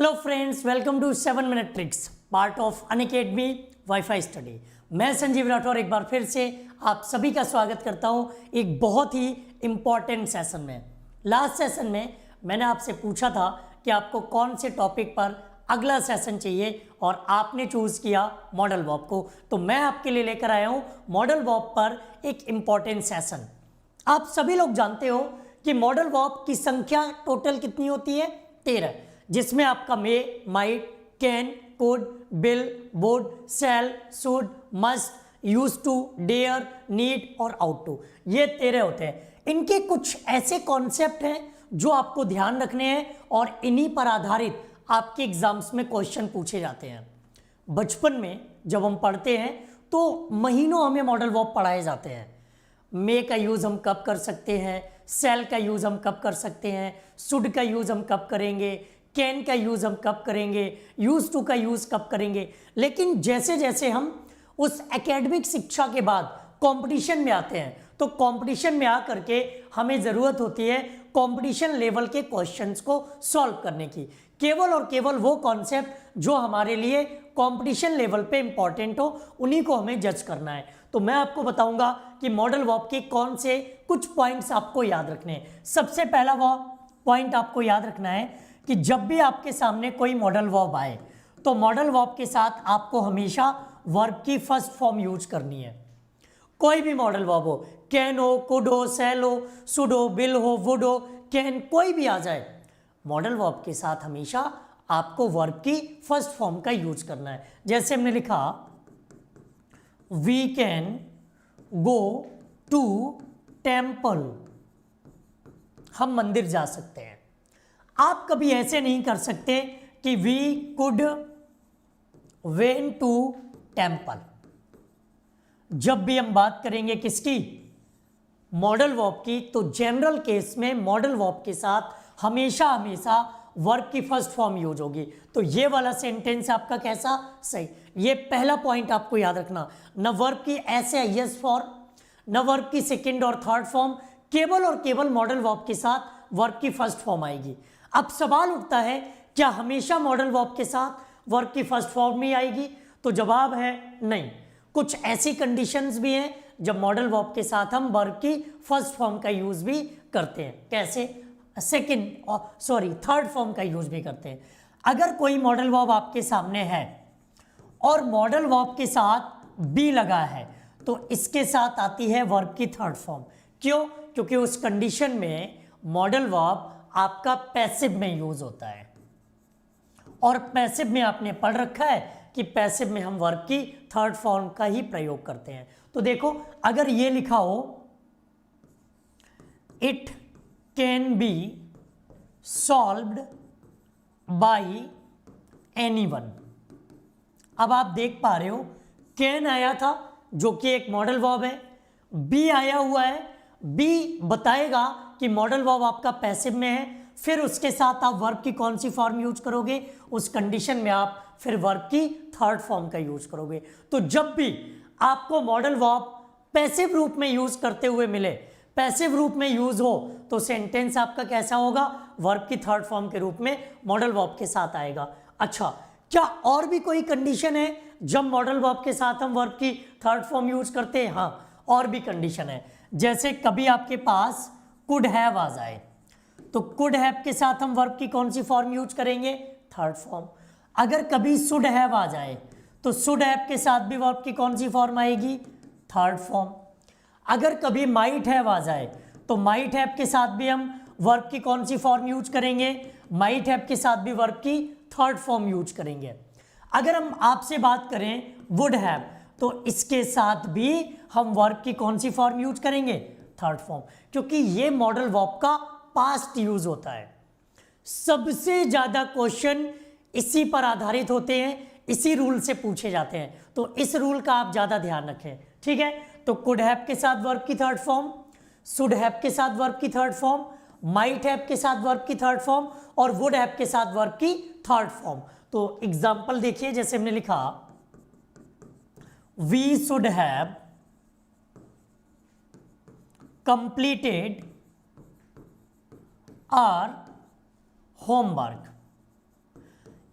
Hello friends, welcome to 7 minute tricks part of Unacademy WiFi Study. मैं संजीव राठौर एक बार फिर से आप सभी का स्वागत करता हूं एक बहुत ही इम्पॉर्टेंट सेशन में। लास्ट सेशन में मैंने आपसे पूछा था कि आपको कौन से टॉपिक पर अगला सेशन चाहिए और आपने चूज किया मॉडल वर्ब को, तो मैं आपके लिए लेकर आया हूं मॉडल वर्ब पर एक इम्पॉर्टेंट सेशन। आप सभी लोग जानते हो कि मॉडल वर्ब की संख्या टोटल कितनी होती है? 13, जिसमें आपका may, might, can, could, will, would, shall, should, must, use to, dare, need और आउट टू, ये 13 होते हैं। इनके कुछ ऐसे कॉन्सेप्ट हैं जो आपको ध्यान रखने हैं और इन्हीं पर आधारित आपके एग्जाम्स में क्वेश्चन पूछे जाते हैं। बचपन में जब हम पढ़ते हैं तो महीनों हमें मॉडल वर्ब पढ़ाए जाते हैं। मे का यूज़ हम कब कर सकते हैं, सेल का यूज़ हम कब कर सकते हैं, शुड का यूज़ हम कब करेंगे, कैन का यूज़ हम कब करेंगे, यूज टू का यूज़ कब करेंगे। लेकिन जैसे जैसे हम उस एकेडमिक शिक्षा के बाद कंपटीशन में आते हैं तो कंपटीशन में आकर के हमें ज़रूरत होती है कंपटीशन लेवल के क्वेश्चंस को सॉल्व करने की। केवल और केवल वो कॉन्सेप्ट जो हमारे लिए कंपटीशन लेवल पे इंपॉर्टेंट हो, उन्हीं को हमें जज करना है। तो मैं आपको बताऊंगा कि मॉडल वर्ब के कौन से कुछ पॉइंट्स आपको याद रखने हैं। सबसे पहला वो पॉइंट आपको याद रखना है कि जब भी आपके सामने कोई मॉडल वर्ब आए तो मॉडल वर्ब के साथ आपको हमेशा वर्ब की फर्स्ट फॉर्म यूज करनी है। कोई भी मॉडल वर्ब हो, कैन हो, कुड हो, शैल हो, शुड हो, विल हो, वुड हो, कैन, कोई भी आ जाए, मॉडल वर्ब के साथ हमेशा आपको वर्ब की फर्स्ट फॉर्म का यूज करना है। जैसे हमने लिखा we can go to temple, हम मंदिर जा सकते हैं। आप कभी ऐसे नहीं कर सकते कि we could went to temple. जब भी हम बात करेंगे किसकी, मॉडल वर्ब की, तो जनरल केस में मॉडल वर्ब के साथ हमेशा हमेशा वर्ब की फर्स्ट फॉर्म यूज होगी। तो ये वाला सेंटेंस आपका कैसा सही, ये पहला पॉइंट आपको याद रखना। न वर्ब की ऐसे यस फॉर्म, न वर्ब की सेकंड और थर्ड फॉर्म, केवल और केवल मॉडल वर्ब के साथ वर्ब की फर्स्ट फॉर्म आएगी। अब सवाल उठता है क्या हमेशा मॉडल वर्ब के साथ वर्ब की फर्स्ट फॉर्म ही आएगी? तो जवाब है नहीं। कुछ ऐसी कंडीशंस भी हैं जब मॉडल वर्ब के साथ हम वर्ब की फर्स्ट फॉर्म का यूज भी करते हैं। कैसे? थर्ड फॉर्म का यूज भी करते हैं। अगर कोई मॉडल वर्ब आपके सामने है और मॉडल वर्ब के साथ बी लगा है तो इसके साथ आती है वर्ब की थर्ड फॉर्म। क्यों? क्योंकि उस कंडीशन में मॉडल वर्ब आपका पैसिव में यूज होता है और पैसिव में आपने पढ़ रखा है कि पैसिव में हम वर्ब की थर्ड फॉर्म का ही प्रयोग करते हैं। तो देखो, अगर ये लिखा हो it can be solved bye anyone, अब आप देख पा रहे हो कैन आया था जो कि एक मॉडल वर्ब है, बी आया हुआ है, बी बताएगा कि मॉडल वर्ब आपका पैसिव में है, फिर उसके साथ आप वर्ब की कौन सी फॉर्म यूज करोगे, उस कंडीशन में आप फिर वर्ब की थर्ड फॉर्म का यूज करोगे। तो जब भी आपको मॉडल वर्ब पैसिव रूप में यूज करते हुए मिले, पैसिव रूप में यूज हो, तो सेंटेंस आपका कैसा होगा? वर्ब की थर्ड फॉर्म के रूप में मॉडल वर्ब के साथ आएगा। अच्छा, क्या और भी कोई कंडीशन है जब मॉडल वर्ब के साथ हम वर्ब की थर्ड फॉर्म यूज करते हैं? हाँ, और भी कंडीशन है। जैसे कभी आपके पास कुड हैव आ जाए तो कुड हैव के साथ हम वर्ब की कौन सी फॉर्म यूज करेंगे? Third form. अगर कभी शुड हैव आ जाए तो शुड हैव के साथ भी वर्ब की कौन सी फॉर्म आएगी? Third form. अगर कभी माइट हैव आ जाए तो माइट हैव के साथ भी हम वर्ब की कौन सी फॉर्म यूज करेंगे? माइट हैव के साथ भी वर्ब की थर्ड फॉर्म यूज करेंगे। अगर हम आपसे बात करें वुड हैव तो इसके साथ भी हम वर्ब की कौन सी फॉर्म यूज करेंगे? थर्ड फॉर्म, क्योंकि ये मॉडल वर्ब का पास्ट यूज होता है। सबसे ज्यादा क्वेश्चन इसी पर आधारित होते हैं, इसी रूल से पूछे जाते हैं, तो इस रूल का आप ज्यादा ध्यान रखें। ठीक है, तो कुड हैव के साथ वर्ब की थर्ड फॉर्म, शुड हैव के साथ वर्ब की थर्ड फॉर्म, माइट हैव के साथ वर्ब की थर्ड फॉर्म और वुड हैव के साथ वर्ब की थर्ड फॉर्म। तो एग्जांपल देखिए, जैसे हमने लिखा we should have completed our homework,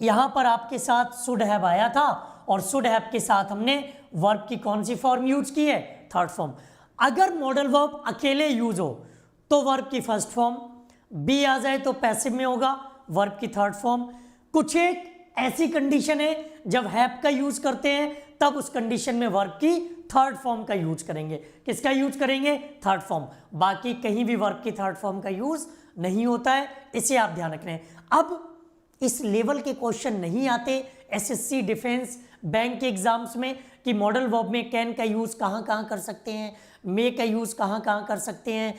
यहां पर आपके साथ शुड हैव आया था और शुड हैव के साथ हमने वर्ब की कौन सी फॉर्म यूज की है, थर्ड फॉर्म। अगर मॉडल वर्ब अकेले यूज हो तो वर्ब की फर्स्ट फॉर्म, बी आ जाए तो पैसिव में होगा वर्ब की थर्ड फॉर्म। कुछ एक ऐसी कंडीशन है जब हैव का यूज करते हैं तब उस कंडीशन में वर्ब की थर्ड फॉर्म का यूज करेंगे। किसका यूज करेंगे, थर्ड फॉर्म। बाकी कहीं भी वर्ब की थर्ड फॉर्म का यूज नहीं होता है, इसे आप ध्यान रख रहे हैं। अब इस लेवल के क्वेश्चन नहीं आते एसएससी डिफेंस बैंक के एग्जाम्स में कि मॉडल वर्ब में कैन का यूज कहां कहां कर सकते हैं, मे का यूज कहां कहां कर सकते हैं,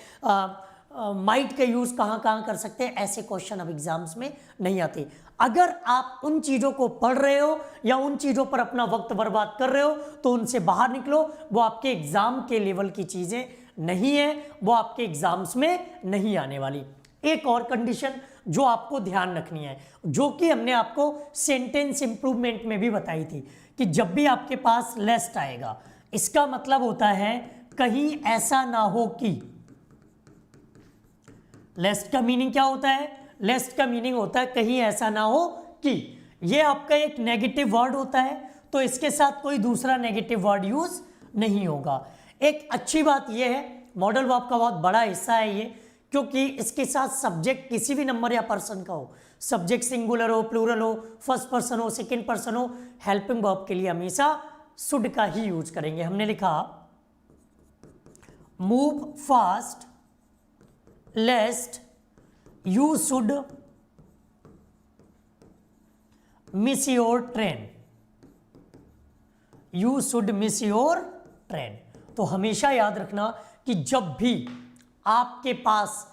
माइट का यूज कहां कहां कर सकते हैं। ऐसे क्वेश्चन अब एग्जाम्स में नहीं आते। अगर आप उन चीजों को पढ़ रहे हो या उन चीजों पर अपना वक्त बर्बाद कर रहे हो तो उनसे बाहर निकलो। वो आपके एग्जाम के लेवल की चीजें नहीं है, वो आपके एग्जाम्स में नहीं आने वाली। एक और कंडीशन जो आपको ध्यान रखनी है, जो कि हमने आपको सेंटेंस इंप्रूवमेंट में भी बताई थी, कि जब भी आपके पास लेस्ट आएगा इसका मतलब होता है कहीं ऐसा ना हो कि। लेस्ट का मीनिंग क्या होता है, लेस्ट का मीनिंग होता है कहीं ऐसा ना हो कि। ये आपका एक नेगेटिव वर्ड होता है तो इसके साथ कोई दूसरा नेगेटिव वर्ड यूज नहीं होगा। एक अच्छी बात यह है, मॉडल वर्ब का बहुत बड़ा हिस्सा है ये, क्योंकि इसके साथ सब्जेक्ट किसी भी नंबर या पर्सन का हो, सब्जेक्ट सिंगुलर हो, प्लूरल हो, फर्स्ट पर्सन हो, सेकंड पर्सन हो, हेल्पिंग वर्ब के लिए हमेशा शुड का ही यूज करेंगे। हमने लिखा move fast लेस्ट you should miss your train, you should miss your train. तो हमेशा याद रखना कि जब भी आपके पास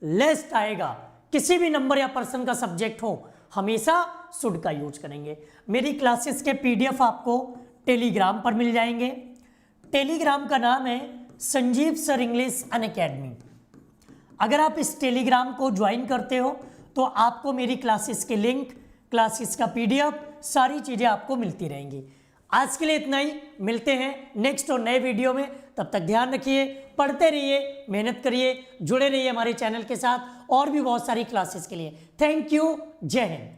लेस्ट आएगा, किसी भी नंबर या पर्सन का सब्जेक्ट हो, हमेशा शुड का यूज करेंगे। मेरी क्लासेस के पीडीएफ आपको टेलीग्राम पर मिल जाएंगे। टेलीग्राम का नाम है संजीव सर इंग्लिश अनअकैडमी। अगर आप इस टेलीग्राम को ज्वाइन करते हो तो आपको मेरी क्लासेस के लिंक, क्लासेस का पीडीएफ, सारी चीज़ें आपको मिलती रहेंगी। आज के लिए इतना ही, मिलते हैं नेक्स्ट और नए वीडियो में। तब तक ध्यान रखिए, पढ़ते रहिए, मेहनत करिए, जुड़े रहिए हमारे चैनल के साथ और भी बहुत सारी क्लासेस के लिए। थैंक यू, जय हिंद।